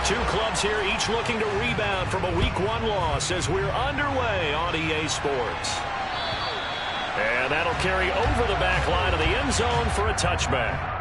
two clubs here each looking to rebound from a Week 1 loss as we're underway on EA Sports. And that'll carry over the back line of the end zone for a touchback.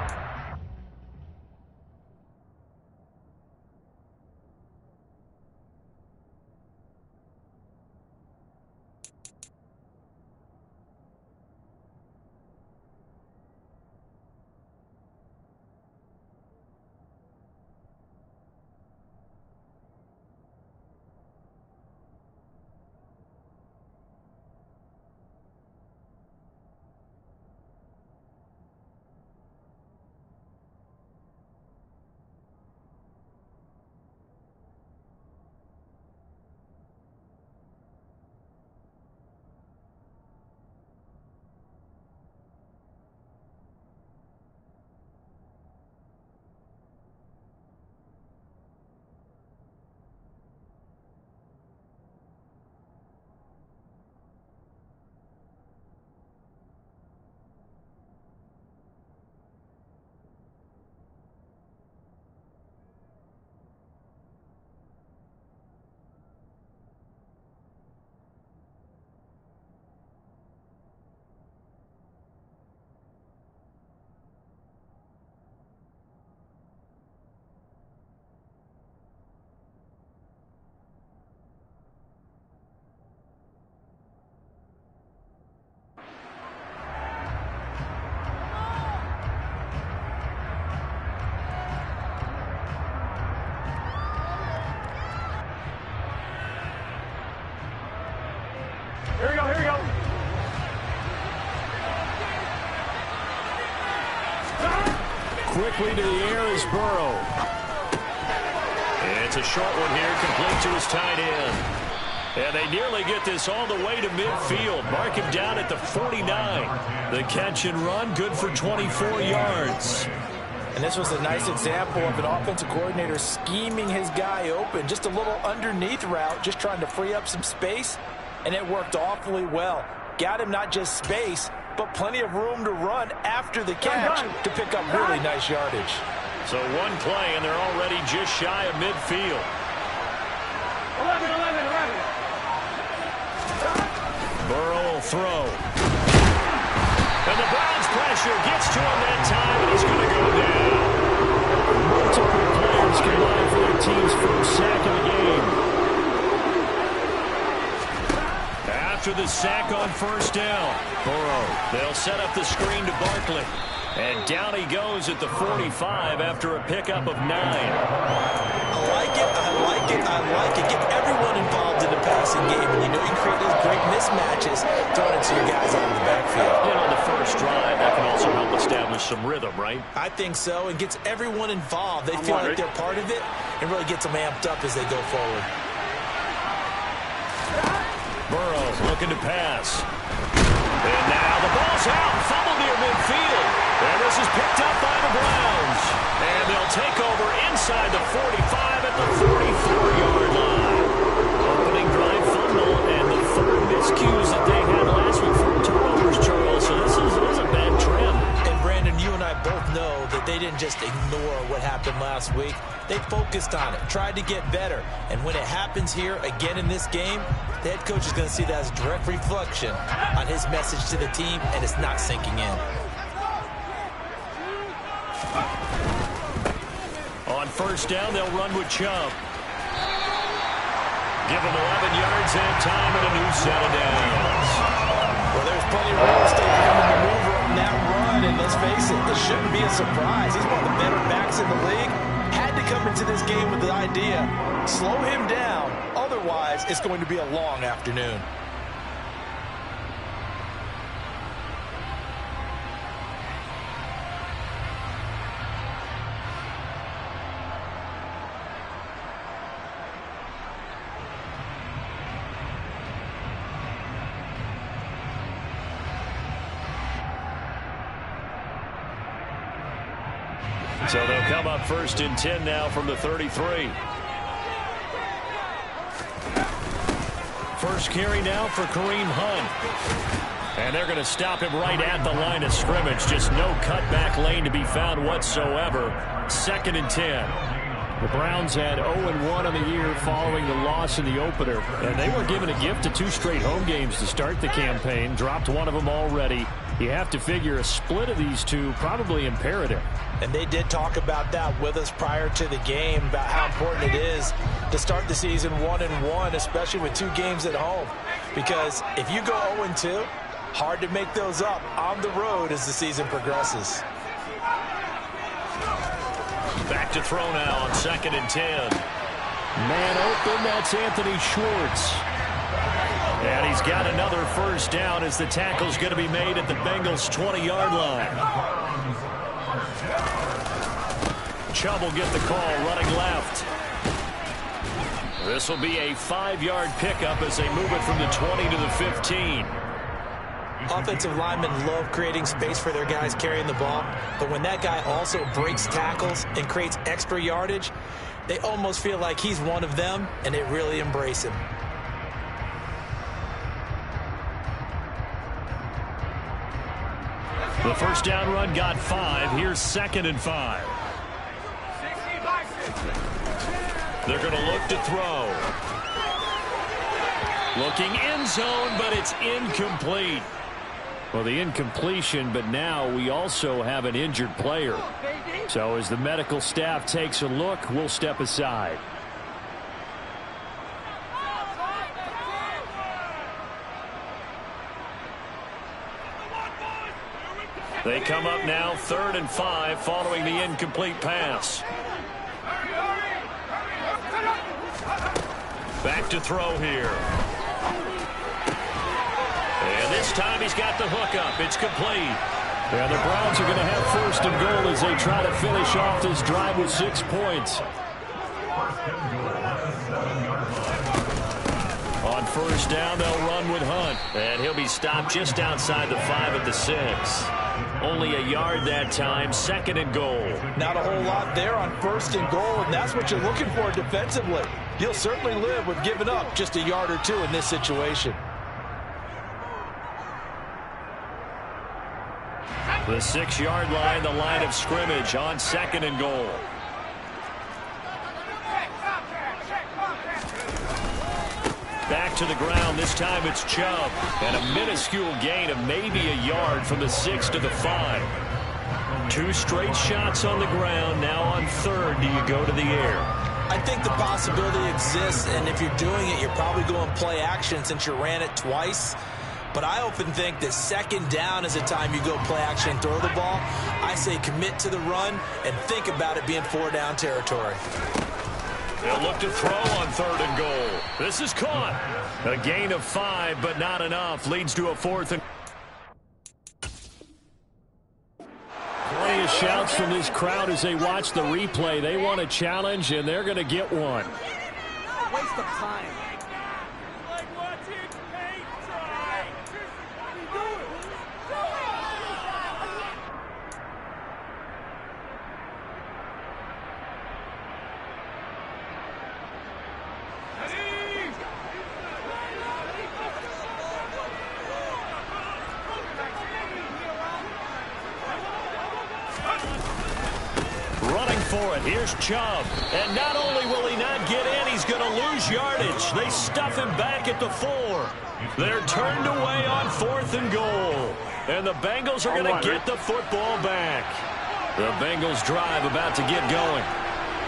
Here we go, here we go. Quickly to the air is Burrow. It's a short one here, complete to his tight end. And they nearly get this all the way to midfield. Mark him down at the 49. The catch and run, good for 24 yards. And this was a nice example of an offensive coordinator scheming his guy open. Just a little underneath route, just trying to free up some space. And it worked awfully well. Got him not just space, but plenty of room to run after the catch to pick up really nice yardage. So one play, and they're already just shy of midfield. 11. Burrow will throw. And the Browns' pressure gets to him that time, and he's going to go down. Multiple players combined for their team's first sack of the game. After the sack on first down, Burrow, they'll set up the screen to Barkley. And down he goes at the 45 after a pickup of 9. I like it. Get everyone involved in the passing game. And you know you create those great mismatches throwing it to your guys out of the backfield. And on the first drive, that can also help establish some rhythm, right? I think so. It gets everyone involved. They feel like they're part of it and really gets them amped up as they go forward. Burrow looking to pass. And now the ball's out. Fumble near midfield. And this is picked up by the Browns. And they'll take over inside the 45 at the 44-yard line. Opening drive fumble and the third miscues that they had last week for turnovers, Charles. So this is a bad trend. And Brandon, you and I both know that they didn't just ignore what happened last week. They focused on it, tried to get better. And when it happens here again in this game, the head coach is going to see that as a direct reflection on his message to the team, and it's not sinking in. On first down, they'll run with Chubb. Give him 11 yards and time and a new set of downs. Well, there's plenty of real estate for him to maneuver on that run, and let's face it, this shouldn't be a surprise. He's one of the better backs in the league. Had to come into this game with the idea, slow him down, otherwise it's going to be a long afternoon. So they'll come up first and 10 now from the 33. First carry now for Kareem Hunt. And they're going to stop him right at the line of scrimmage. Just no cutback lane to be found whatsoever. Second and 10. The Browns had 0-1 on the year following the loss in the opener, and they were given a gift of 2 straight home games to start the campaign. Dropped one of them already. You have to figure a split of these two probably imperative. And they did talk about that with us prior to the game, about how important it is to start the season 1-1, especially with 2 games at home. Because if you go 0-2, hard to make those up on the road as the season progresses. Back to throw now on 2nd and 10. Man open, that's Anthony Schwartz. And he's got another first down as the tackle's going to be made at the Bengals' 20-yard line. Chubb will get the call running left. This will be a 5-yard pickup as they move it from the 20 to the 15. Offensive linemen love creating space for their guys carrying the ball, but when that guy also breaks tackles and creates extra yardage, they almost feel like he's one of them, and they really embrace him. The first down run got 5. Here's 2nd and 5. They're going to look to throw. Looking end zone, but it's incomplete. Well, the incompletion, but now we also have an injured player. So as the medical staff takes a look, we'll step aside. They come up now 3rd and 5 following the incomplete pass. Back to throw here. And this time he's got the hook up. It's complete. And the Browns are going to have 1st and goal as they try to finish off this drive with 6 points. On 1st down, they'll run with Hunt. And he'll be stopped just outside the 5 at the 6. Only a yard that time, 2nd and goal. Not a whole lot there on 1st and goal, and that's what you're looking for defensively. You'll certainly live with giving up just a yard or 2 in this situation. The 6-yard line, the line of scrimmage on 2nd and goal. Back to the ground. This time it's Chubb. And a minuscule gain of maybe a yard from the 6 to the 5. 2 straight shots on the ground. Now on 3rd, do you go to the air? I think the possibility exists, and if you're doing it, you're probably going play action since you ran it twice. But I often think that 2nd down is a time you go play action and throw the ball. I say commit to the run and think about it being 4-down territory. They'll look to throw on 3rd and goal. This is caught. A gain of 5, but not enough. Leads to a 4th and... Plenty of shouts from this crowd as they watch the replay. They want a challenge, and they're going to get one. Waste of time. Here's Chubb. And not only will he not get in, he's going to lose yardage. They stuff him back at the 4. They're turned away on 4th and goal. And the Bengals are going to get the football back. The Bengals drive about to get going.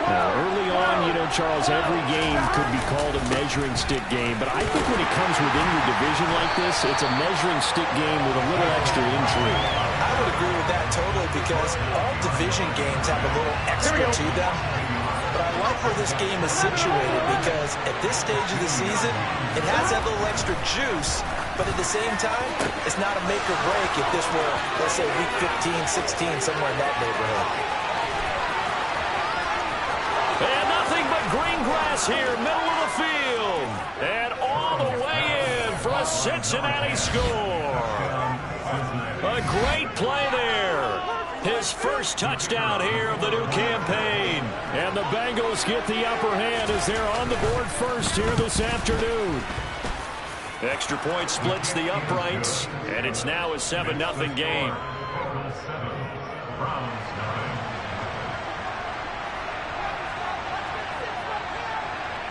Now, early on, you know, Charles, every game could be called a measuring stick game. But I think when it comes within your division like this, it's a measuring stick game with a little extra intrigue. I would agree with that totally because all division games have a little extra to them. But I like where this game is situated because at this stage of the season, it has that little extra juice. But at the same time, it's not a make or break if this were, let's say, week 15, 16, somewhere in that neighborhood. And nothing but green grass here, middle of the field. And all the way in for a Cincinnati score. A great play there. His first touchdown here of the new campaign. And the Bengals get the upper hand as they're on the board first here this afternoon. Extra point splits the uprights, and it's now a 7-0 game.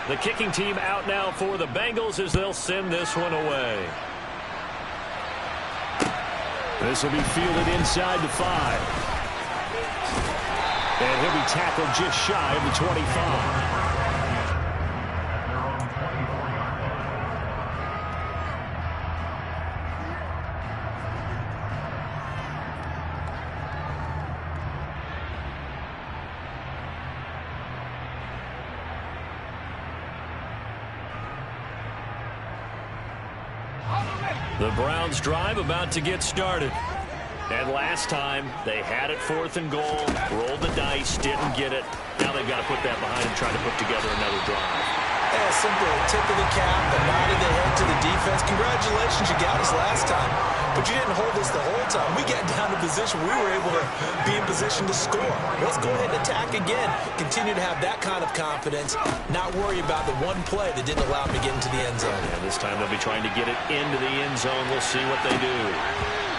The kicking team out now for the Bengals as they'll send this one away. This will be fielded inside the 5. And he'll be tackled just shy of the 25. The Browns drive about to get started. And last time, they had it 4th and goal, rolled the dice, didn't get it. Now they've got to put that behind and try to put together another drive. Yeah, simple tip of the cap, a nod of the head to the defense. Congratulations, you got us last time. But you didn't hold us the whole time. We got down to position. We were able to be in position to score. Let's go ahead and attack again. Continue to have that kind of confidence. Not worry about the one play that didn't allow them to get into the end zone. Yeah, this time they'll be trying to get it into the end zone. We'll see what they do.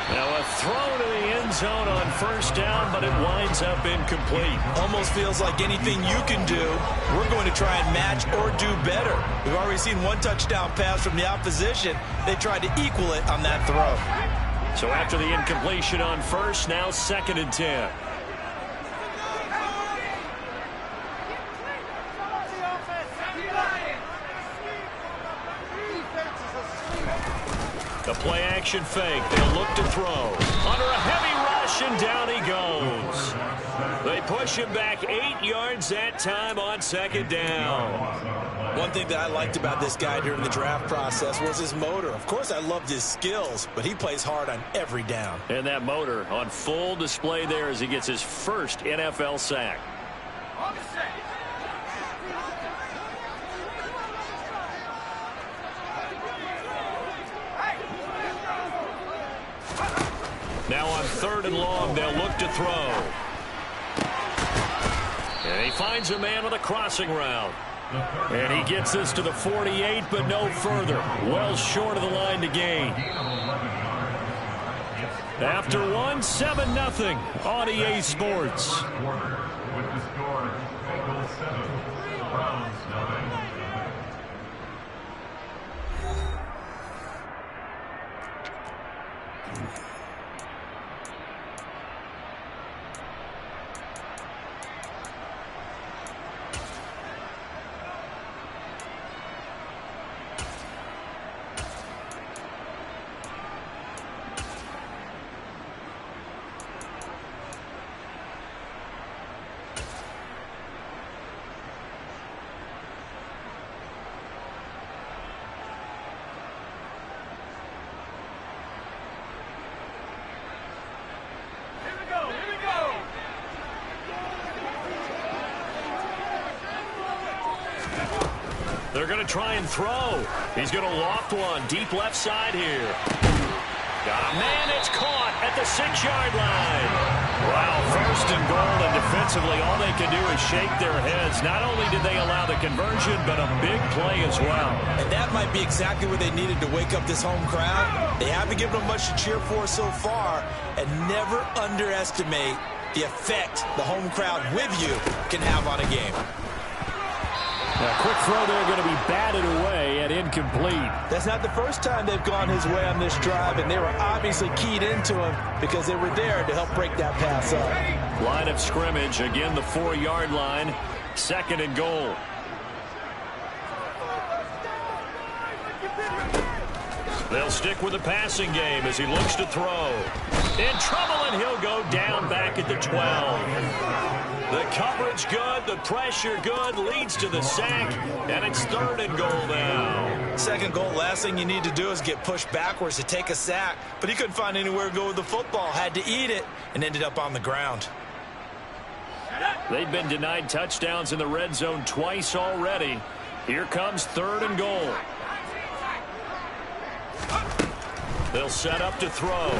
Now a throw to the end zone on 1st down, but it winds up incomplete. Almost feels like anything you can do, we're going to try and match or do better. We've already seen one touchdown pass from the opposition. They tried to equal it on that throw. So after the incompletion on 1st, now 2nd and 10. The play action fake. They'll look to throw. Under a heavy rush, and down he goes. They push him back 8 yards that time on 2nd down. One thing that I liked about this guy during the draft process was his motor. Of course, I loved his skills, but he plays hard on every down. And that motor on full display there as he gets his first NFL sack. Now on 3rd and long, they'll look to throw. And he finds a man with a crossing route. And he gets this to the 48, but no further. Well short of the line to gain. After one, 7-0 on EA Sports. They're going to try and throw. He's going to loft one deep left side here. Got a man. It's caught at the 6-yard line. Wow, 1st and goal, and defensively all they can do is shake their heads. Not only did they allow the conversion, but a big play as well. And that might be exactly what they needed to wake up this home crowd. They haven't given them much to cheer for so far, and never underestimate the effect the home crowd with you can have on a game. A quick throw there going to be batted away and incomplete. That's not the first time they've gone his way on this drive, and they were obviously keyed into him because they were there to help break that pass up. Line of scrimmage, again the 4-yard line, 2nd and goal. They'll stick with the passing game as he looks to throw. In trouble, and he'll go down back at the 12. The coverage good, the pressure good, leads to the sack, and it's 3rd and goal now. 2nd goal, last thing you need to do is get pushed backwards to take a sack, but he couldn't find anywhere to go with the football, had to eat it, and ended up on the ground. They've been denied touchdowns in the red zone twice already. Here comes 3rd and goal. They'll set up to throw.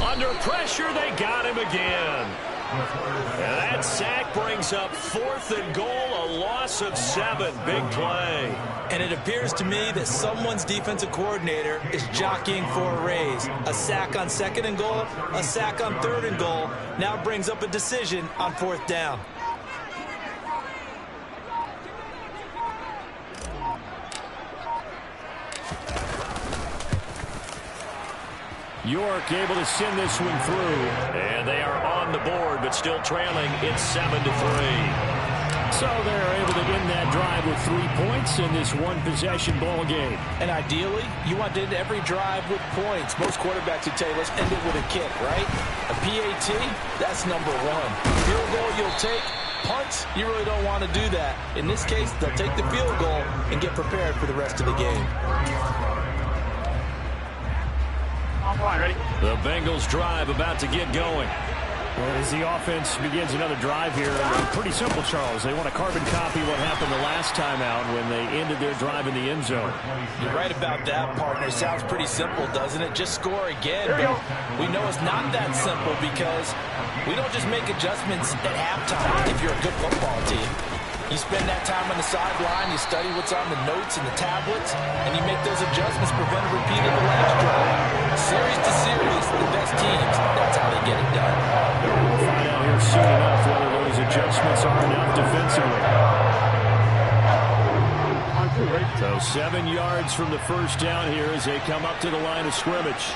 Under pressure, they got him again. And that sack brings up 4th and goal, a loss of 7. Big play. And it appears to me that someone's defensive coordinator is jockeying for a raise. A sack on 2nd and goal, a sack on 3rd and goal, now brings up a decision on 4th down. York able to send this one through. And they are on the board, but still trailing. It's 7-3. So they're able to end that drive with 3 points in this one-possession ball game. And ideally, you want to end every drive with points. Most quarterbacks would tell you, let's end it with a kick, right? A PAT, that's number one. Field goal you'll take. Punts, you really don't want to do that. In this case, they'll take the field goal and get prepared for the rest of the game. Ready? The Bengals drive about to get going. Well, as the offense begins another drive here, pretty simple, Charles. They want to carbon copy what happened the last time out when they ended their drive in the end zone. You're right about that, partner. Sounds pretty simple, doesn't it? Just score again. But we know it's not that simple because we don't just make adjustments at halftime if you're a good football team. You spend that time on the sideline, you study what's on the notes and the tablets, and you make those adjustments, prevent a repeat of the last drive. Series to series, the best teams, that's how they get it done. We'll find out here soon enough whether those adjustments are enough defensively. So 7 yards from the first down here as they come up to the line of scrimmage.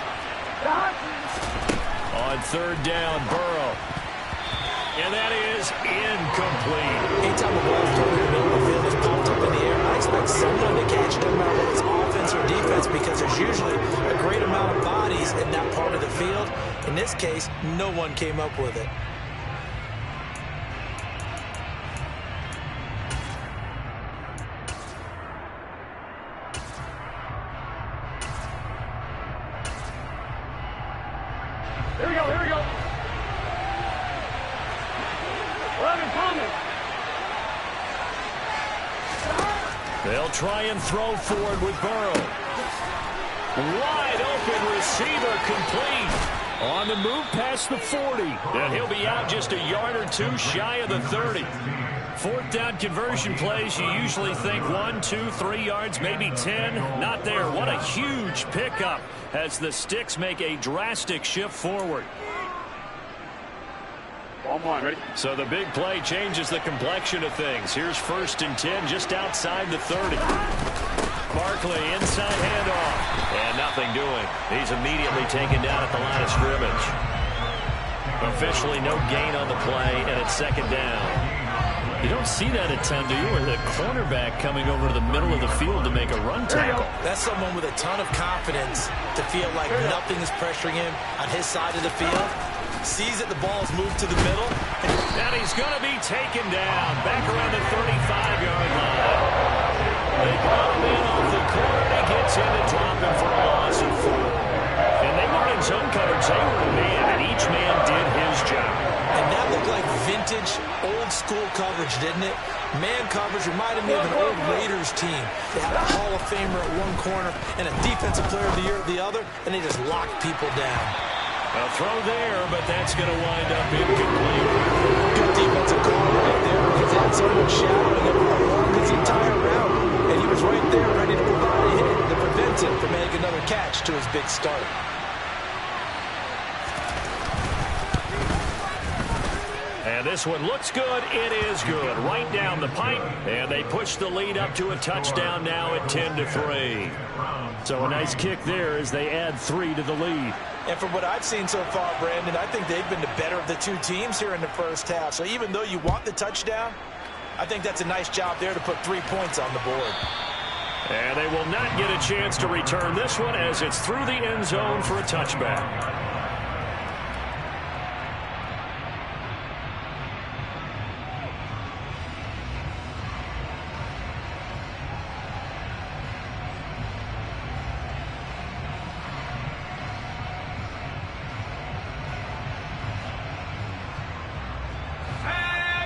On third down, Burrow. And that is incomplete. Anytime a ball thrown in the middle of the field is popped up in the air, I expect someone to catch it, no matter whether it's offense or defense, because there's usually a great amount of bodies in that part of the field. In this case, no one came up with it. Here we go, here we go. They'll try and throw forward with Burrow. Wide open receiver complete. On the move past the 40. And he'll be out just a yard or two shy of the 30. Fourth down conversion plays, you usually think 1, 2, 3 yards, maybe 10. Not there. What a huge pickup as the Sticks make a drastic shift forward. Ready? So the big play changes the complexion of things. Here's 1st and 10 just outside the 30. Barkley inside handoff. And nothing doing. He's immediately taken down at the line of scrimmage. Officially no gain on the play, and it's 2nd down. You don't see that a ton, do you? With a cornerback coming over to the middle of the field to make a run tackle. That's someone with a ton of confidence to feel like nothing is pressuring him on his side of the field. Sees that the ball's moved to the middle. And he's going to be taken down back around the 35-yard line. They brought him in off the corner. He gets in to drop him for a loss of 4. And they weren't in zone coverage. They were in man, and each man did his job. And that looked like vintage, old-school coverage, didn't it? Man coverage reminded me of an old Raiders team. They had a Hall of Famer at one corner and a Defensive Player of the Year at the other, and they just locked people down. A throw there, but that's going to wind up incomplete. Good defensive call right there because they had someone shadowing him along his entire route. And he was right there ready to provide a hit to prevent him from making another catch to his big start. And this one looks good. It is good. Right down the pipe. And they push the lead up to a touchdown now at 10-3. So a nice kick there as they add 3 to the lead. And from what I've seen so far, Brandon, I think they've been the better of the two teams here in the first half. So even though you want the touchdown, I think that's a nice job there to put 3 points on the board. And they will not get a chance to return this one as it's through the end zone for a touchback.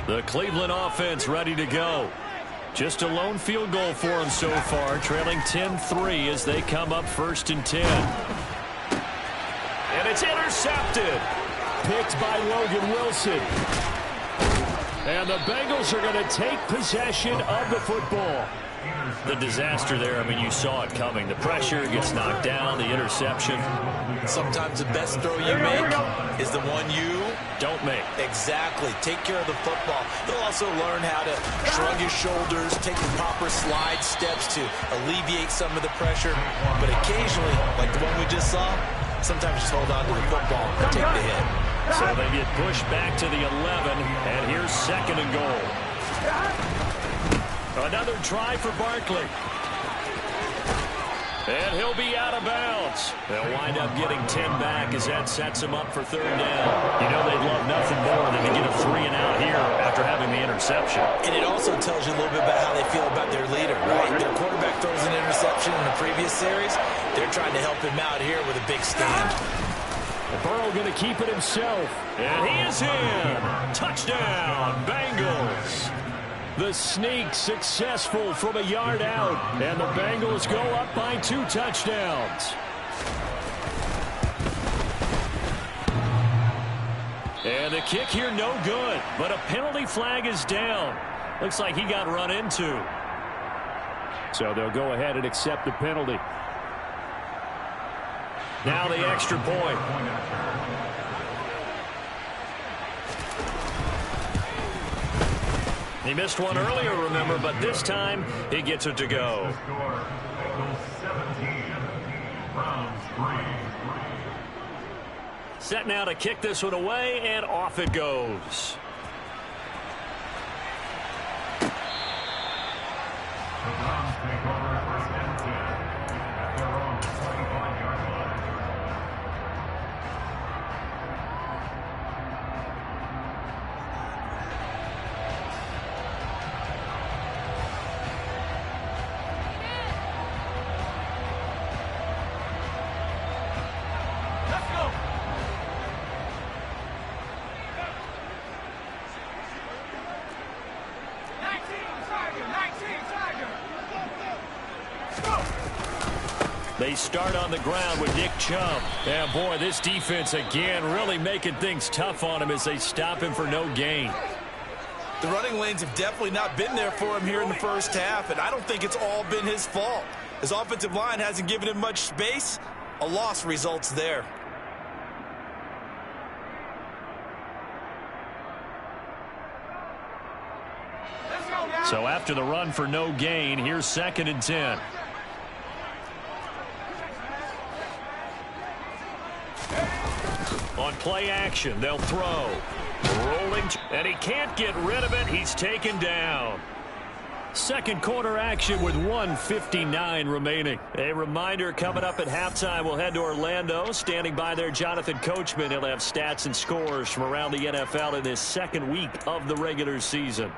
The Cleveland offense ready to go. Just a lone field goal for them so far, trailing 10-3 as they come up 1st and 10. And it's intercepted. Picked by Logan Wilson. And the Bengals are going to take possession of the football. The disaster there, I mean, you saw it coming. The pressure gets knocked down, the interception. Sometimes the best throw you make is the one you don't make. Exactly. Take care of the football. He'll also learn how to shrug his shoulders, take the proper slide steps to alleviate some of the pressure. But occasionally, like the one we just saw, Sometimes just hold on to the football and take the hit. So they get pushed back to the 11, and here's 2nd and goal. Another try for Barkley. And he'll be out of bounds. They'll wind up getting 10 back as that sets him up for 3rd down. You know they'd love nothing more than to get a 3-and-out here after having the interception. And it also tells you a little bit about how they feel about their leader, right? Their quarterback throws an interception in the previous series. They're trying to help him out here with a big stand. Burrow going to keep it himself. And he is in. Touchdown, Bengals. The sneak successful from a yard out. And the Bengals go up by 2 touchdowns. And the kick here no good. But a penalty flag is down. Looks like he got run into. So they'll go ahead and accept the penalty. Now the extra point. He missed one earlier, remember, but this time he gets it to go. Set now to kick this one away, and off it goes. They start on the ground with Nick Chubb. And, boy, this defense, again, really making things tough on him as they stop him for no gain. The running lanes have definitely not been there for him here in the first half, and I don't think it's all been his fault. His offensive line hasn't given him much space. A loss results there. So after the run for no gain, here's 2nd and 10. On play action, they'll throw. Rolling, and he can't get rid of it. He's taken down. Second quarter action with 1:59 remaining. A reminder, coming up at halftime, we'll head to Orlando. Standing by there, Jonathan Coachman. He'll have stats and scores from around the NFL in this 2nd week of the regular season.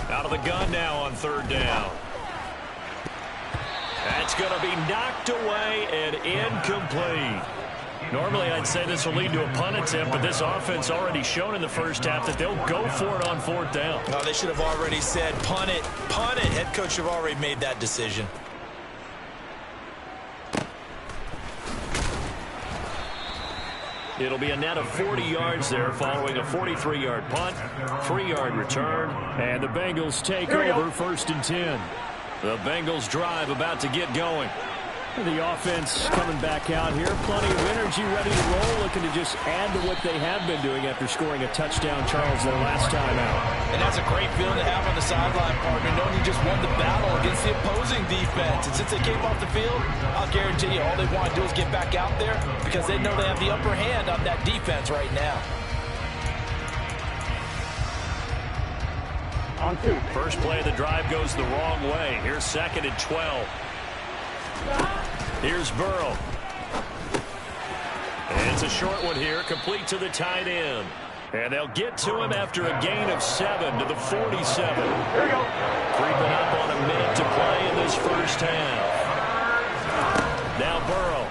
Out of the gun now on 3rd down. That's going to be knocked away and incomplete. Normally I'd say this will lead to a punt attempt, but this offense already shown in the first half that they'll go for it on 4th down. Oh, they should have already said punt it, punt it. Head coach should have already made that decision. It'll be a net of 40 yards there following a 43-yard punt, 3-yard return, and the Bengals take over 1st and 10. The Bengals drive about to get going. The offense coming back out here. Plenty of energy, ready to roll, looking to just add to what they have been doing after scoring a touchdown, Charles, their last time out. And that's a great feeling to have on the sideline, partner, knowing you just won the battle against the opposing defense. And since they came off the field, I'll guarantee you all they want to do is get back out there because they know they have the upper hand on that defense right now. On 2. First play of the drive goes the wrong way. Here's 2nd and 12. Here's Burrow. And it's a short one here, complete to the tight end. And they'll get to him after a gain of 7 to the 47. Here we go. Creeping up on a minute to play in this first half. Now Burrow.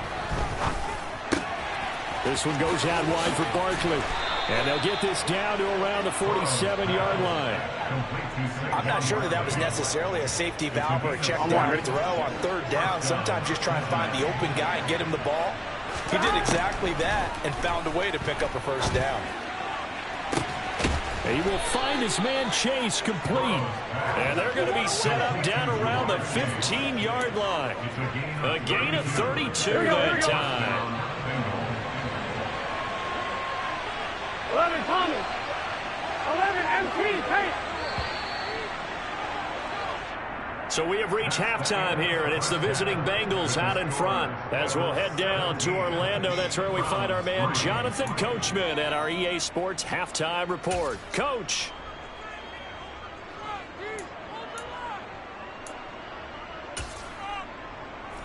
This one goes out wide for Barkley. And they'll get this down to around the 47-yard line. I'm not sure that was necessarily a safety valve or a check down throw on third down. Sometimes just try and find the open guy and get him the ball. He did exactly that and found a way to pick up a first down. He will find his man Chase complete. And they're going to be set up down around the 15-yard line. A gain of 32 that time. 11 Thomas. 11 MT Tate. So we have reached halftime here, and it's the visiting Bengals out in front. As we'll head down to Orlando, that's where we find our man Jonathan Coachman at our EA Sports Halftime Report. Coach.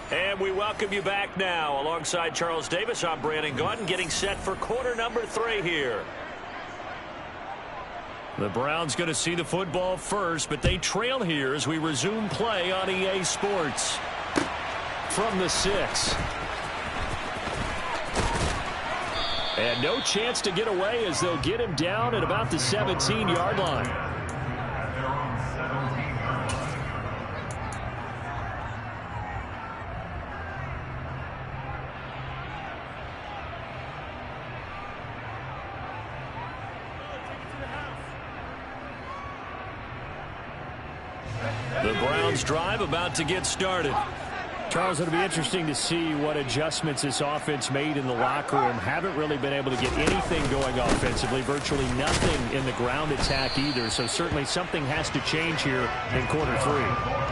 And we welcome you back now. Alongside Charles Davis, I'm Brandon Gaudin, getting set for quarter number 3 here. The Browns going to see the football first, but they trail here as we resume play on EA Sports. From the 6. And no chance to get away as they'll get him down at about the 17-yard line. The Browns drive about to get started. Charles, it'll be interesting to see what adjustments this offense made in the locker room. Haven't really been able to get anything going offensively. Virtually nothing in the ground attack either. So certainly something has to change here in quarter 3.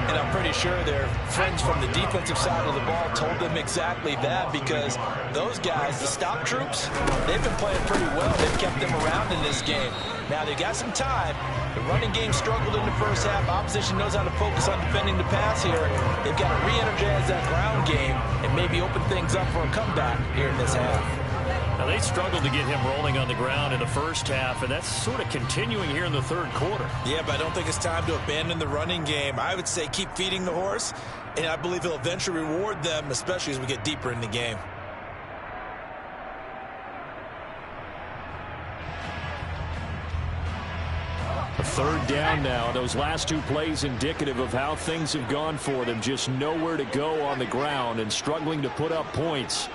And I'm pretty sure their friends from the defensive side of the ball told them exactly that, because those guys, the stop troops, they've been playing pretty well. They've kept them around in this game. Now they got some time. The running game struggled in the first half. Opposition knows how to focus on defending the pass here. They've got to re-energize that ground game and maybe open things up for a comeback here in this half. Now they struggled to get him rolling on the ground in the first half, and that's sort of continuing here in the third quarter. Yeah, but I don't think it's time to abandon the running game. I would say keep feeding the horse, and I believe he'll eventually reward them, especially as we get deeper in the game. Third down now. Those last 2 plays indicative of how things have gone for them. Just nowhere to go on the ground and struggling to put up points.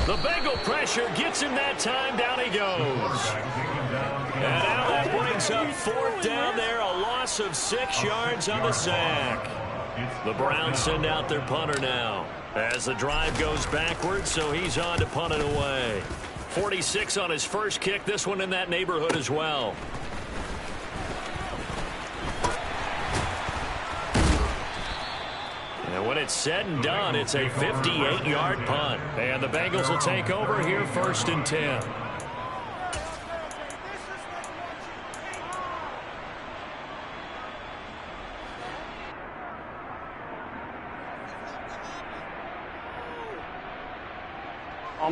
The Bengal pressure gets him that time. Down he goes. And now that brings up 4th down there. A loss of 6 yards on the sack. The Browns send out their punter now as the drive goes backwards, so he's on to punt it away. 46 on his first kick. This one in that neighborhood as well. And when it's said and done, it's a 58-yard punt. And the Bengals will take over here 1st and 10.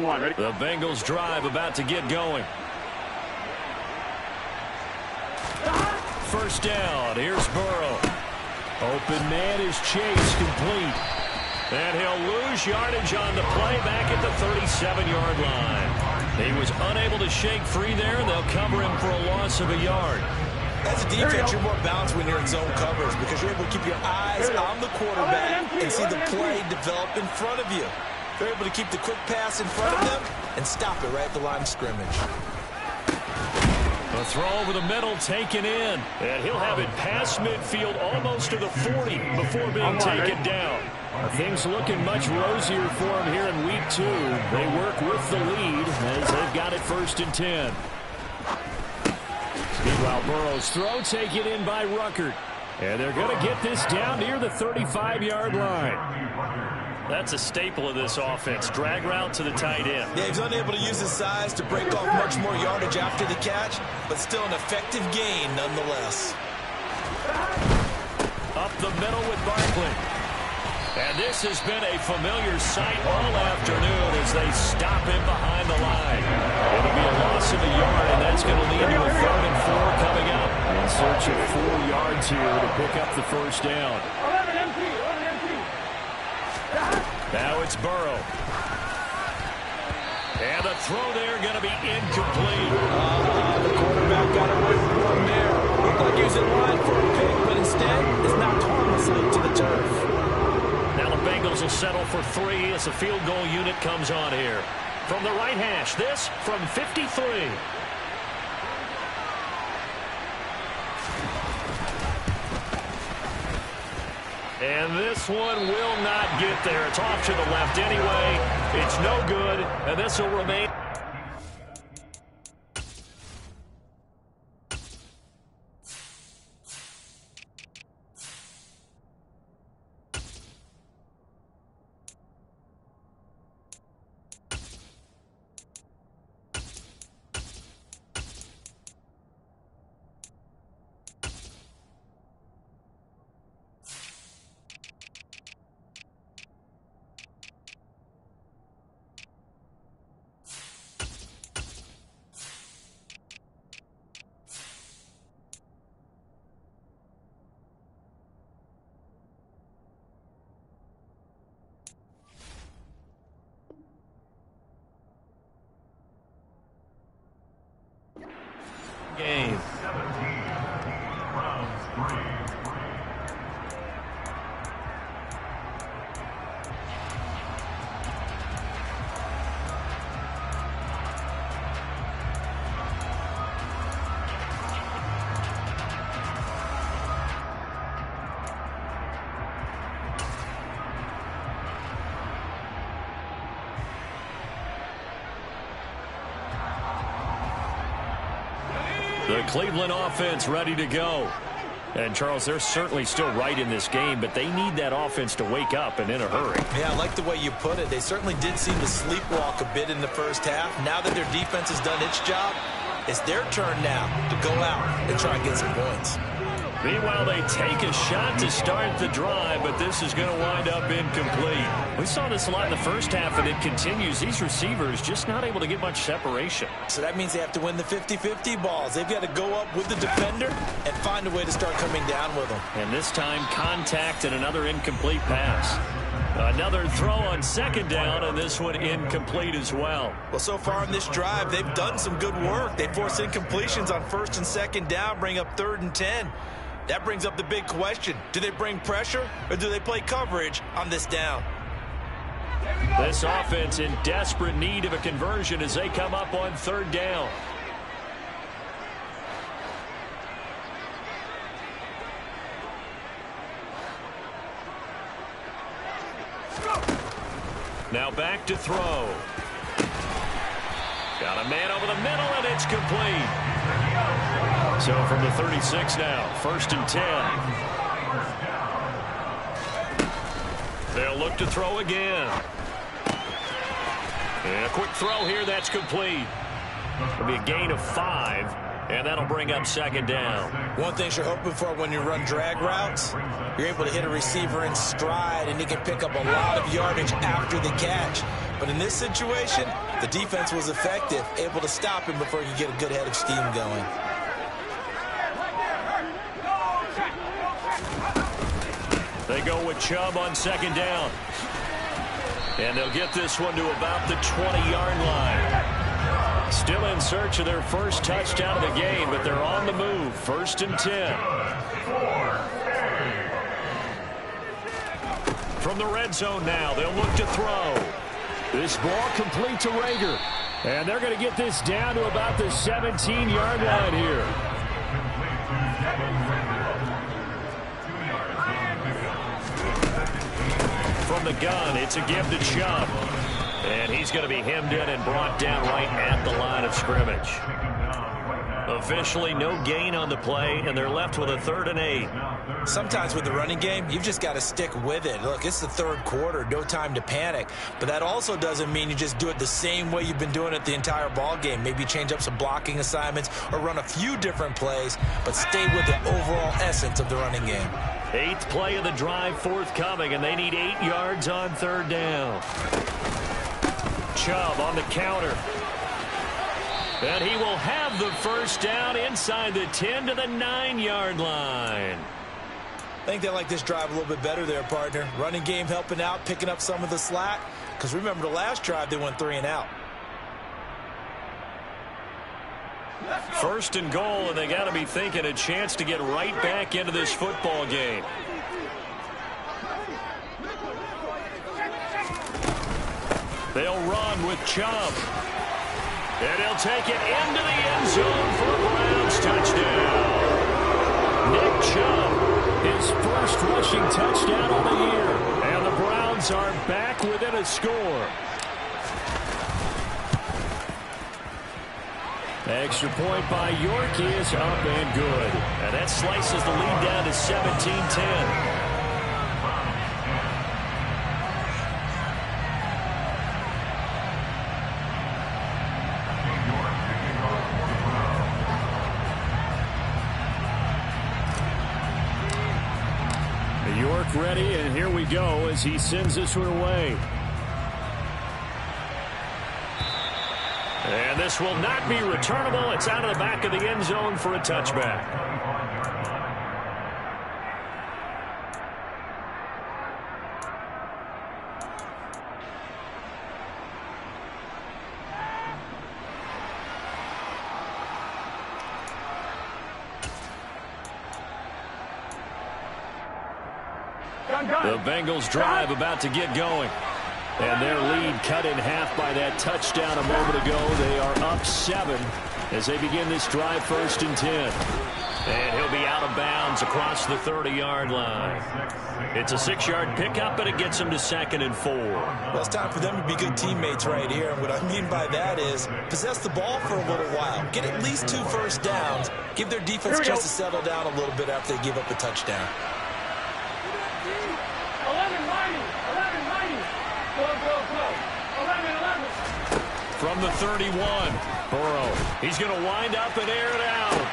Ready? The Bengals drive about to get going. First down. Here's Burrow. Open man is Chase, complete. And he'll lose yardage on the play back at the 37-yard line. He was unable to shake free there, and they'll cover him for a loss of a yard. As a defense, you're more balanced when you're in zone coverage because you're able to keep your eyes on the quarterback and see the play develop in front of you. They're able to keep the quick pass in front of them and stop it right at the line of scrimmage. A throw over the middle taken in. And he'll have it past midfield almost to the 40 before being taken down. Things looking much rosier for him here in week 2. They work with the lead as they've got it 1st and 10. Meanwhile, Burrow's throw taken in by Ruckert. And they're going to get this down near the 35-yard line. That's a staple of this offense. Drag route to the tight end. Yeah, he's unable to use his size to break off much more yardage after the catch, but still an effective gain nonetheless. Up the middle with Barkley. And this has been a familiar sight all afternoon as they stop him behind the line. It'll be a loss of a yard, and that's going to lead to a 3rd and 4 coming up. In search of 4 yards here to pick up the first down. Now it's Burrow. And the throw there going to be incomplete. The quarterback got away with one there. Looked like he was in line for a pick, but instead is knocked harmlessly to the turf. Now the Bengals will settle for 3 as the field goal unit comes on here. From the right hash, this from 53. And this one will not get there. It's off to the left anyway. It's no good, and this will remain. Game. The Cleveland offense ready to go. And, Charles, they're certainly still right in this game, but they need that offense to wake up and in a hurry. Yeah, I like the way you put it. They certainly did seem to sleepwalk a bit in the first half. Now that their defense has done its job, it's their turn now to go out and try and get some points. Meanwhile, they take a shot to start the drive, but this is going to wind up incomplete. We saw this a lot in the first half, and it continues. These receivers just not able to get much separation. So that means they have to win the 50-50 balls. They've got to go up with the defender and find a way to start coming down with them. And this time, contact and another incomplete pass. Another throw on second down, and this one incomplete as well. Well, so far in this drive, they've done some good work. They force incompletions on first and second down, bring up 3rd and 10. That brings up the big question. Do they bring pressure or do they play coverage on this down? This offense in desperate need of a conversion as they come up on 3rd down. Now back to throw. Got a man over the middle, and it's complete. So from the 36 now, 1st and 10. They'll look to throw again. And a quick throw here, that's complete. It'll be a gain of 5, and that'll bring up 2nd down. One thing you're hoping for when you run drag routes, you're able to hit a receiver in stride, and he can pick up a lot of yardage after the catch. But in this situation, the defense was effective, able to stop him before he could get a good head of steam going. They go with Chubb on 2nd down. And they'll get this one to about the 20-yard line. Still in search of their first touchdown of the game, but they're on the move. 1st and 10. From the red zone now, they'll look to throw. This ball complete to Rager. And they're going to get this down to about the 17-yard line here. From the gun, it's a give to Chubb. And he's going to be hemmed in and brought down right at the line of scrimmage. Officially no gain on the play, and they're left with a 3rd and 8. Sometimes with the running game, you've just got to stick with it. Look, it's the 3rd quarter, no time to panic. But that also doesn't mean you just do it the same way you've been doing it the entire ball game. Maybe change up some blocking assignments or run a few different plays, but stay with the overall essence of the running game. 8th play of the drive forthcoming, and they need 8 yards on 3rd down. Chubb on the counter. And he will have the first down inside the 10 to the 9-yard line. I think they like this drive a little bit better there, partner. Running game helping out, picking up some of the slack. Because remember, the last drive, they went 3 and out. First and goal, and they got to be thinking a chance to get right back into this football game. They'll run with Chubb. And he'll take it into the end zone for a Browns touchdown. Nick Chubb, his first rushing touchdown on the year. And the Browns are back within a score. Extra point by York is up and good. And that slices the lead down to 17-10. York ready, and here we go as he sends this one away. And this will not be returnable. It's out of the back of the end zone for a touchback. The Bengals drive about to get going. And their lead cut in half by that touchdown a moment ago. They are up 7 as they begin this drive, 1st and 10. And he'll be out of bounds across the 30-yard line. It's a 6-yard pickup, but it gets him to 2nd and 4. Well, it's time for them to be good teammates right here. And what I mean by that is possess the ball for a little while. Get at least 2 first downs. Give their defense a chance to settle down a little bit after they give up a touchdown. 11. From the 31, Burrow. He's going to wind up and air it out.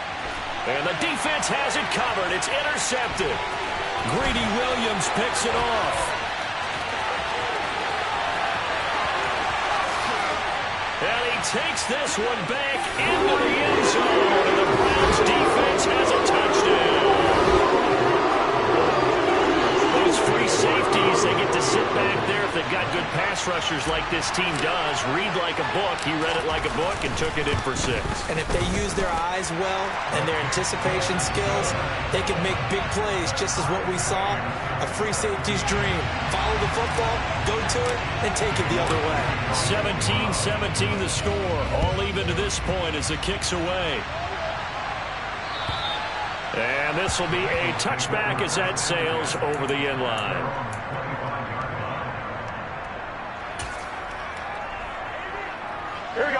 And the defense has it covered. It's intercepted. Greedy Williams picks it off. And he takes this one back into the end zone. And the Browns defense has a touchdown. Those free safeties, they get to sit back there if they've got good pass rushers like this team does. Read like a book. He read it like a book and took it in for 6. And if they use their eyes well and their anticipation skills, they can make big plays, just as what we saw. A free safety's dream. Follow the football, go to it, and take it the other way. 17-17 the score. All even to this point as the kick's away. And this will be a touchback as that sails over the end line.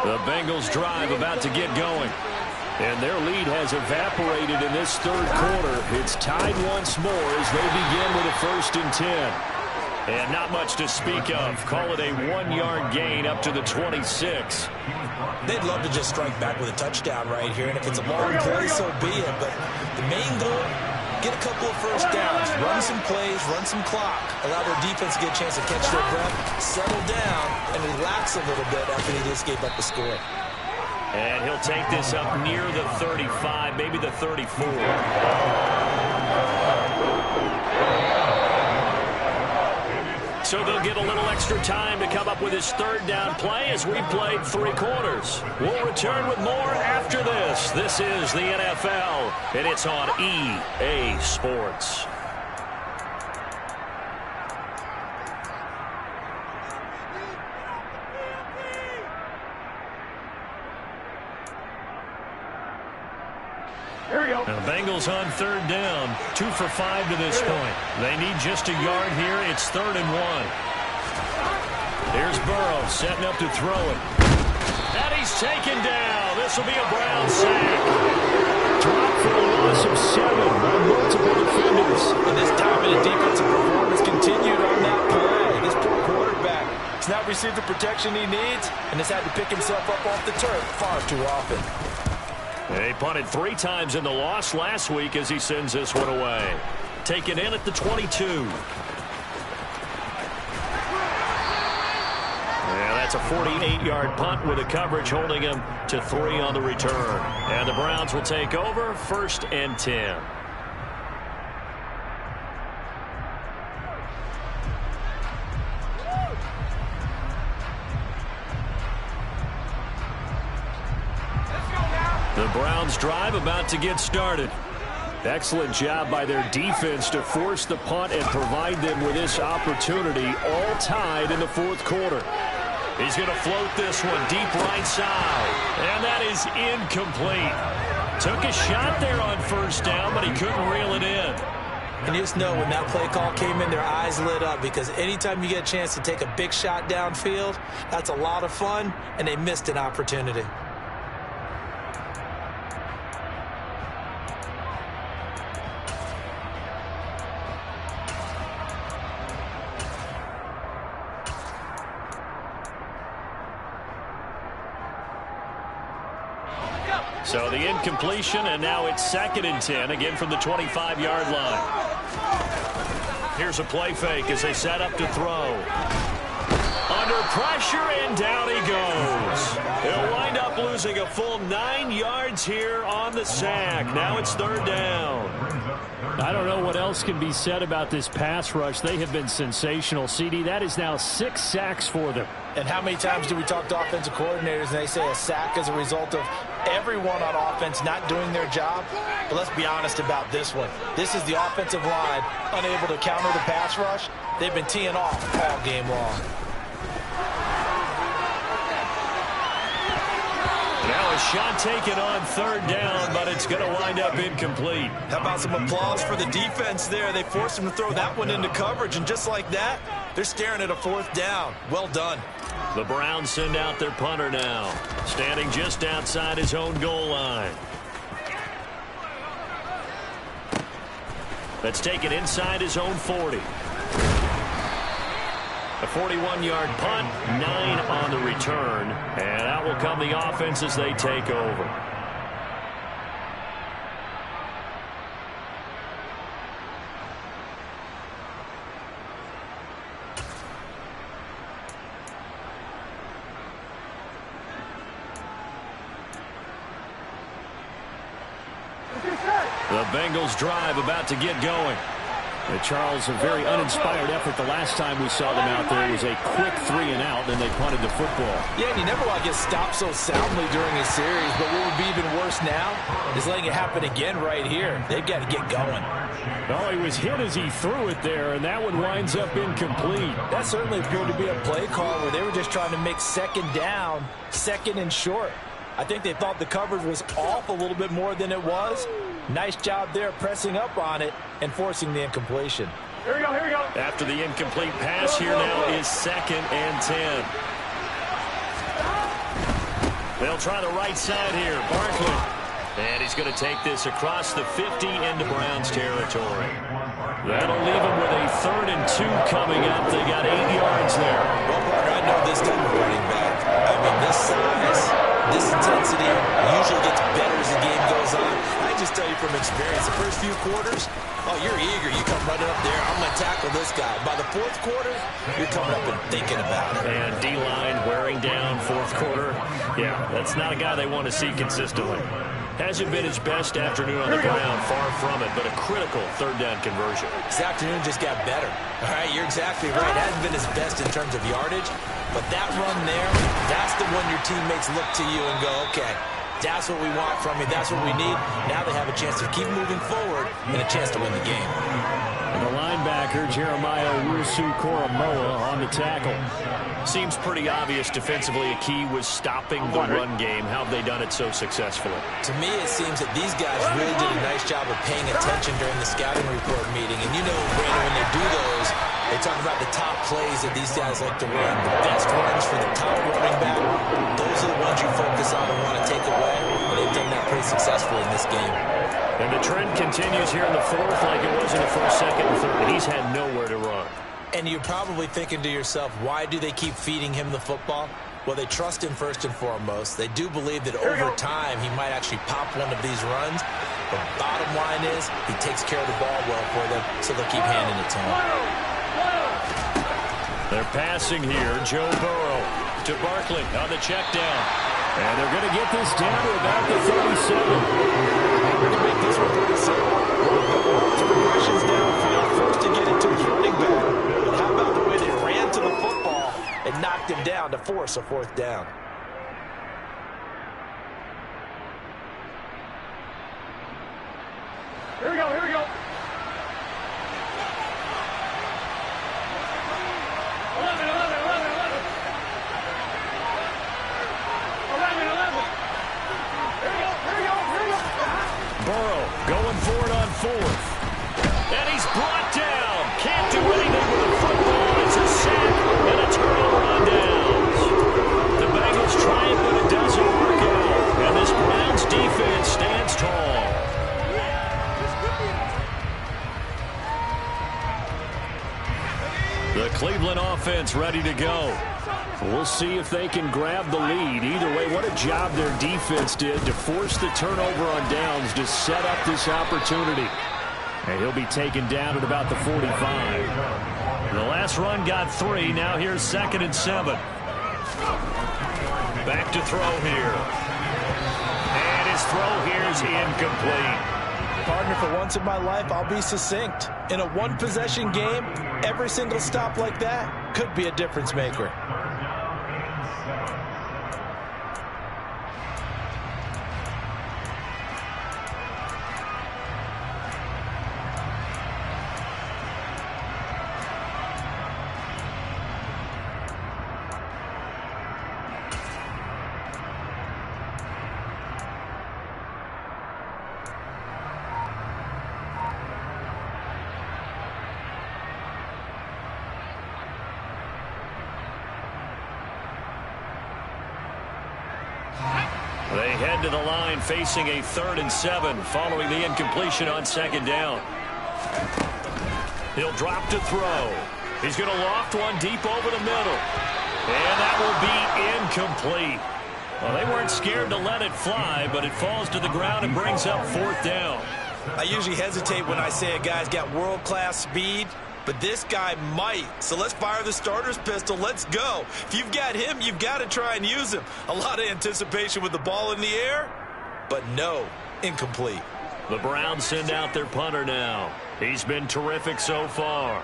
The Bengals drive about to get going. And their lead has evaporated in this 3rd quarter. It's tied once more as they begin with a 1st and 10. And not much to speak of. Call it a 1-yard gain up to the 26. They'd love to just strike back with a touchdown right here. And if it's a long play, so be it. But the main goal, get a couple of first downs. Run some plays, run some clock. Allow their defense to get a chance to catch their breath, settle down, and relax a little bit after they just gave up the score. And he'll take this up near the 35, maybe the 34. So they'll get a little extra time to come up with his 3rd down play as we played 3 quarters. We'll return with more after this. This is the NFL, and it's on EA Sports. And the Bengals on 3rd down, 2 for 5 to this point. They need just a yard here. It's 3rd and 1. Here's Burrow setting up to throw it. And he's taken down. This will be a Brown sack. Dropped for a loss of 7 by multiple defenders. And this dominant defensive performance continued on that play. This poor quarterback has not received the protection he needs and has had to pick himself up off the turf far too often. He punted 3 times in the loss last week as he sends this one away. Taken in at the 22. Yeah, that's a 48-yard punt with a coverage holding him to 3 on the return. And the Browns will take over, 1st and 10. The Browns drive about to get started. Excellent job by their defense to force the punt and provide them with this opportunity, all tied in the fourth quarter. He's going to float this one deep right side, and that is incomplete. Took a shot there on first down, but he couldn't reel it in. And you just know when that play call came in, their eyes lit up, because anytime you get a chance to take a big shot downfield, that's a lot of fun, and they missed an opportunity. So the incompletion, and now it's 2nd and 10, again from the 25-yard line. Here's a play fake as they set up to throw. Under pressure, and down he goes. He'll wind up losing a full 9 yards here on the sack. Now it's 3rd down. I don't know what else can be said about this pass rush. They have been sensational, CD. That is now 6 sacks for them. And how many times do we talk to offensive coordinators and they say a sack is a result of everyone on offense not doing their job? But let's be honest about this one. This is the offensive line unable to counter the pass rush. They've been teeing off all game long. Now a shot taken on 3rd down, but it's going to wind up incomplete. How about some applause for the defense there? They forced him to throw that one into coverage, and just like that, they're staring at a 4th down. Well done. The Browns send out their punter now, standing just outside his own goal line. Let's take it inside his own 40. A 41-yard punt, 9 on the return, and out will come the offense as they take over. The Bengals drive about to get going. Charles, a very uninspired effort the last time we saw them out there. It was a quick 3-and-out, then they punted the football. Yeah, and you never want to get stopped so soundly during a series, but what would be even worse now is letting it happen again right here. They've got to get going. Oh, he was hit as he threw it there, and that one winds up incomplete. That certainly appeared to be a play call where they were just trying to make 2nd down, 2nd and short. I think they thought the coverage was off a little bit more than it was. Nice job there pressing up on it and forcing the incompletion. Here we go, here we go. After the incomplete pass, here now is 2nd and 10. They'll try the right side here. Barkley. And he's going to take this across the 50 into Browns territory. That'll leave him with a 3rd and 2 coming up. They got 8 yards there. Well, Parker, I know this type of running back. I mean, this size, this intensity usually gets better as the game goes on. I just tell you from experience, the first few quarters, oh, you're eager. You come running up there. I'm going to tackle this guy. By the 4th quarter, you're coming up and thinking about it. And D-line wearing down 4th quarter. Yeah, that's not a guy they want to see consistently. Hasn't been his best afternoon on the ground, far from it, but a critical 3rd down conversion. This afternoon just got better. All right, you're exactly right. Hasn't been his best in terms of yardage, but that run there, that's the one your teammates look to you and go, okay, that's what we want from you. That's what we need. Now they have a chance to keep moving forward and a chance to win the game. And the linebacker, Jeremiah Owusu-Koramoah, on the tackle. Seems pretty obvious defensively a key was stopping the run game. How have they done it so successfully? To me, it seems that these guys really did a nice job of paying attention during the scouting report meeting. And you know, Brandon, when they do those, they talk about the top plays that these guys like to run, the best runs for the top running back. Those are the ones you focus on and want to take away. And they've done that pretty successfully in this game. And the trend continues here in the 4th like it was in the 1st, 2nd, and 3rd. He's had nowhere to run. And you're probably thinking to yourself, why do they keep feeding him the football? Well, they trust him first and foremost. They do believe that over time he might actually pop one of these runs. But bottom line is he takes care of the ball well for them, so they'll keep handing it to him. They're passing here. Joe Burrow to Barkley on the check down. And they're going to get this down to about the 37. They're going to make this one 37. Progressions downfield, first to get it to his running back. But how about the way they ran to the football and knocked him down to force a 4th down? ready to go. We'll see if they can grab the lead. Either way, what a job their defense did to force the turnover on downs to set up this opportunity. And he'll be taken down at about the 45. The last run got 3. Now here's 2nd and 7. Back to throw here. And his throw here is incomplete. Partner, for once in my life, I'll be succinct. In a one-possession game, every single stop like that could be a difference maker. They head to the line facing a 3rd and 7 following the incompletion on 2nd down. He'll drop to throw. He's going to loft one deep over the middle. And that will be incomplete. Well, they weren't scared to let it fly, but it falls to the ground and brings up 4th down. I usually hesitate when I say a guy's got world-class speed, but this guy might. So let's fire the starter's pistol. Let's go. If you've got him, you've got to try and use him. A lot of anticipation with the ball in the air, but no, incomplete. The Browns send out their punter now. He's been terrific so far.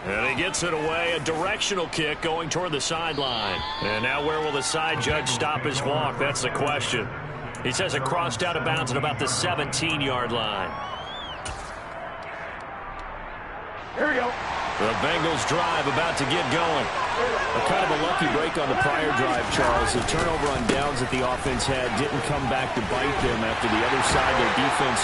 And he gets it away, a directional kick going toward the sideline. And now where will the side judge stop his walk? That's the question. He says it crossed out of bounds at about the 17-yard line. Here we go. The Bengals drive about to get going. Kind of a lucky break on the prior drive, Charles. The turnover on downs that the offense had didn't come back to bite them after the other side. Their defense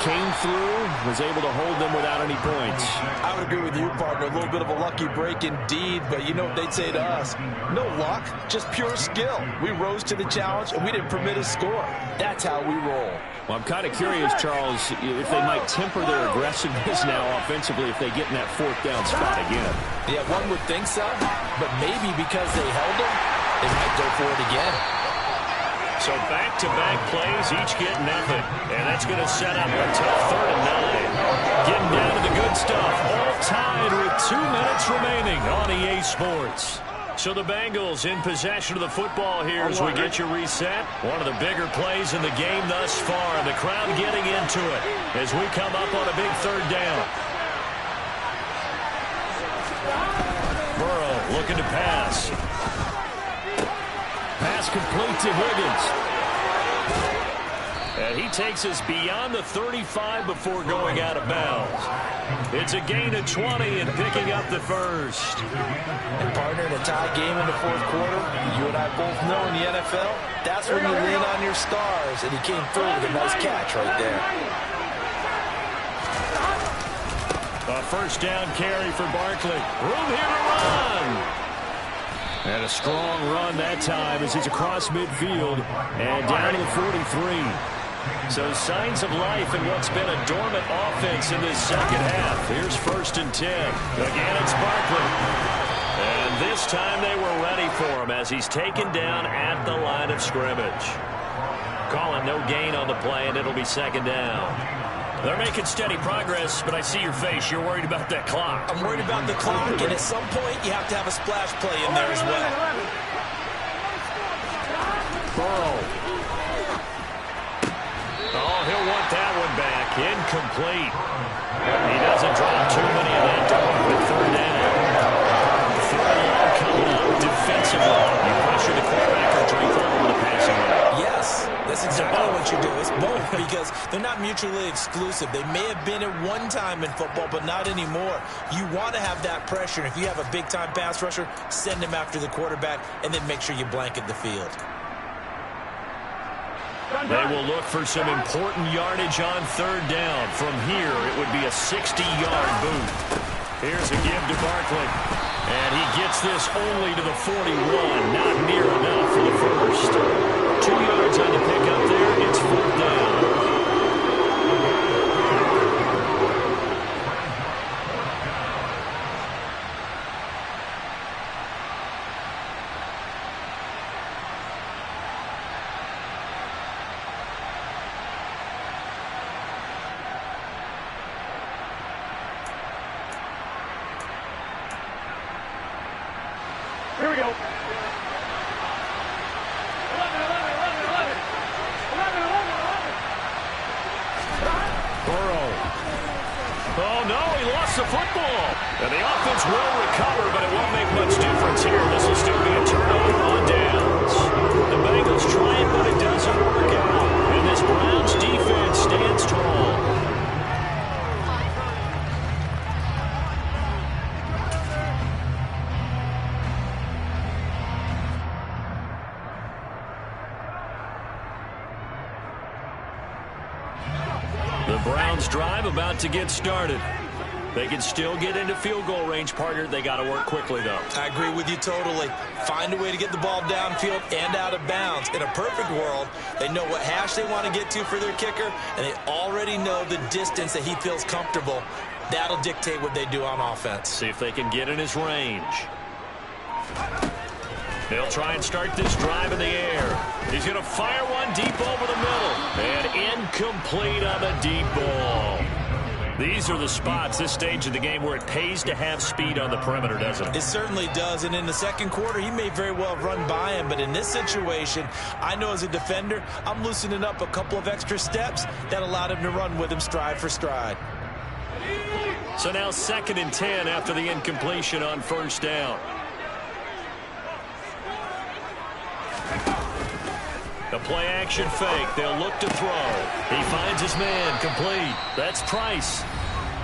came through, was able to hold them without any points. I would agree with you, partner. A little bit of a lucky break indeed, but you know what they'd say to us? No luck, just pure skill. We rose to the challenge, and we didn't permit a score. That's how we roll. Well, I'm kind of curious, Charles, if they might temper their aggressiveness now offensively if they get in that 4th down spot again. Yeah, one would think so, but maybe because they held them, they might go for it again. So back-to-back plays, each get nothing. And that's going to set up a tough 3rd and 9. Getting down to the good stuff. All tied with 2 minutes remaining on EA Sports. So the Bengals in possession of the football here as we get you reset. One of the bigger plays in the game thus far. And the crowd getting into it as we come up on a big 3rd down. Burrow looking to pass. Pass complete to Higgins. And he takes us beyond the 35 before going out of bounds. It's a gain of 20 and picking up the first. And partner, in a tie game in the 4th quarter, you and I both know in the NFL, that's when you lean on your stars. And he came through with a nice catch right there. A 1st down carry for Barkley. Room here to run. And a strong run that time as he's across midfield and down to the 43. So signs of life in what's been a dormant offense in this 2nd half. Here's 1st and 10. Again, it's Barkley. And this time they were ready for him as he's taken down at the line of scrimmage. Calling no gain on the play, and it'll be 2nd down. They're making steady progress, but I see your face. You're worried about that clock. I'm worried about the clock, and at some point, you have to have a splash play in there as well. Burrow. Oh, he'll want that one back. Incomplete. He doesn't drop too many of that to mark the 3rd down. 3rd and long coming up defensively. You pressure the quarterback or try to throw him with a passing game. Yes, that's exactly what you do. It's both because they're not mutually exclusive. They may have been at one time in football, but not anymore. You want to have that pressure. And if you have a big-time pass rusher, send him after the quarterback, and then make sure you blanket the field. They will look for some important yardage on 3rd down. From here, it would be a 60-yard boot. Here's a give to Barkley. And he gets this only to the 41. Not near enough for the first. 2 yards on the pickup there. It's 4th down. Here we go. Burrow. Oh, no, he lost the football. And the offense will recover, but it won't make much difference here. This will still be a turnover on downs. The Bengals try it, but it doesn't work out. And this Browns defense stands tall. The Browns drive about to get started. They can still get into field goal range, partner. They got to work quickly, though. I agree with you totally. Find a way to get the ball downfield and out of bounds. In a perfect world, they know what hash they want to get to for their kicker, and they already know the distance that he feels comfortable. That'll dictate what they do on offense. See if they can get in his range. They'll try and start this drive in the air. He's going to fire one deep over the middle. And incomplete on the deep ball. These are the spots, this stage of the game, where it pays to have speed on the perimeter, doesn't it? It certainly does. And in the second quarter, he may very well have run by him. But in this situation, I know as a defender, I'm loosening up a couple of extra steps that allowed him to run with him stride for stride. So now 2nd and 10 after the incompletion on first down. The play action fake. They'll look to throw. He finds his man. Complete. That's Price.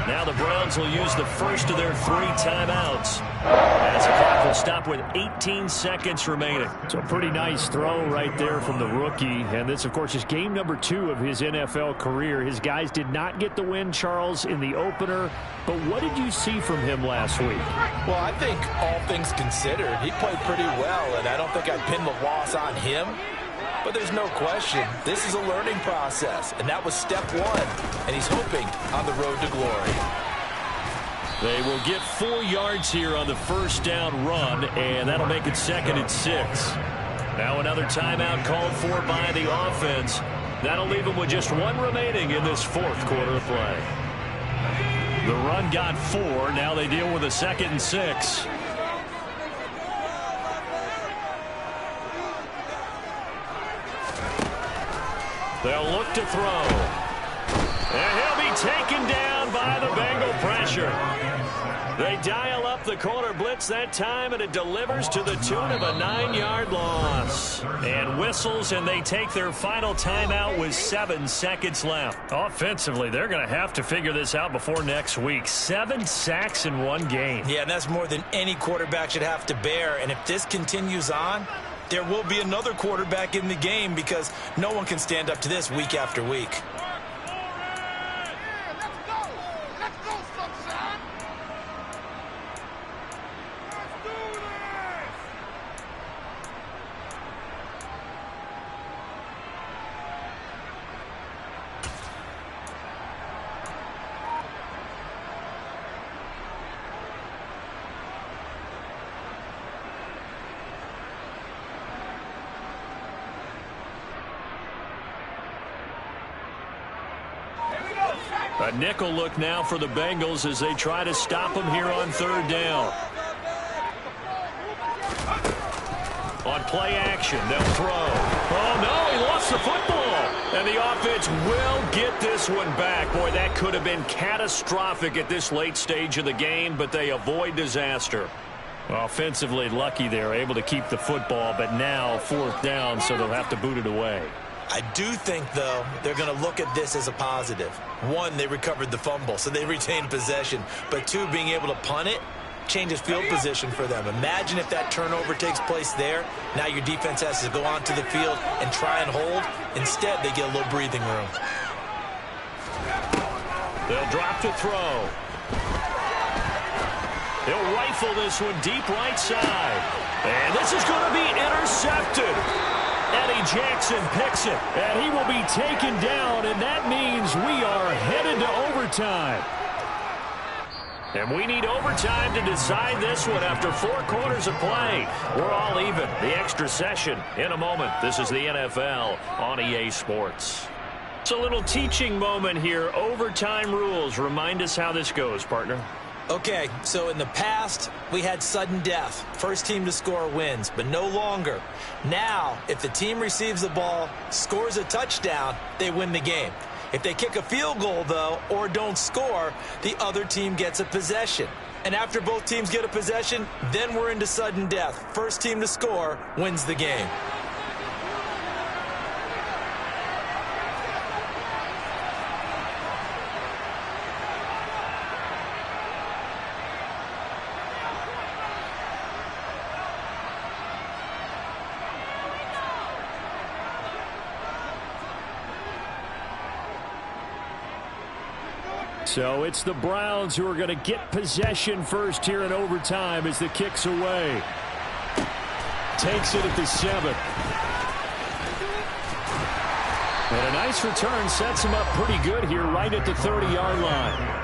Now the Browns will use the first of their 3 timeouts. As the clock will stop with 18 seconds remaining. So a pretty nice throw right there from the rookie. And this, of course, is game number 2 of his NFL career. His guys did not get the win, Charles, in the opener. But what did you see from him last week? Well, I think all things considered, he played pretty well. And I don't think I'd pin the loss on him. But there's no question, this is a learning process, and that was step 1, and he's hoping on the road to glory. They will get 4 yards here on the first down run, and that'll make it 2nd and 6. Now another timeout called for by the offense. That'll leave them with just 1 remaining in this 4th quarter of play. The run got 4. Now they deal with a 2nd and 6. They'll look to throw. And he'll be taken down by the Bengal pressure. They dial up the corner blitz that time, and it delivers to the tune of a 9-yard loss. And whistles, and they take their final timeout with 7 seconds left. Offensively, they're going to have to figure this out before next week. 7 sacks in 1 game. Yeah, and that's more than any quarterback should have to bear. And if this continues on, there will be another quarterback in the game because no one can stand up to this week after week. A nickel look now for the Bengals as they try to stop him here on 3rd down. On play action, they'll throw. Oh, no, he lost the football. And the offense will get this one back. Boy, that could have been catastrophic at this late stage of the game, but they avoid disaster. Offensively lucky they're able to keep the football, but now 4th down, so they'll have to boot it away. I do think, though, they're going to look at this as a positive. 1, they recovered the fumble, so they retained possession. But 2, being able to punt it changes field position for them. Imagine if that turnover takes place there. Now your defense has to go onto the field and try and hold. Instead, they get a little breathing room. They'll drop to throw. He'll rifle this one deep right side. And this is going to be intercepted. Eddie Jackson picks it, and he will be taken down, and that means we are headed to overtime. And we need overtime to decide this one after 4 quarters of play. We're all even. The extra session in a moment. This is the NFL on EA Sports. It's a little teaching moment here. Overtime rules. Remind us how this goes, partner. Okay, so in the past, we had sudden death. First team to score wins, but no longer. Now, if the team receives the ball, scores a touchdown, they win the game. If they kick a field goal, though, or don't score, the other team gets a possession. And after both teams get a possession, then we're into sudden death. First team to score wins the game. So it's the Browns who are going to get possession first here in overtime as the kick's away. Takes it at the 7. And a nice return sets him up pretty good here right at the 30-yard line.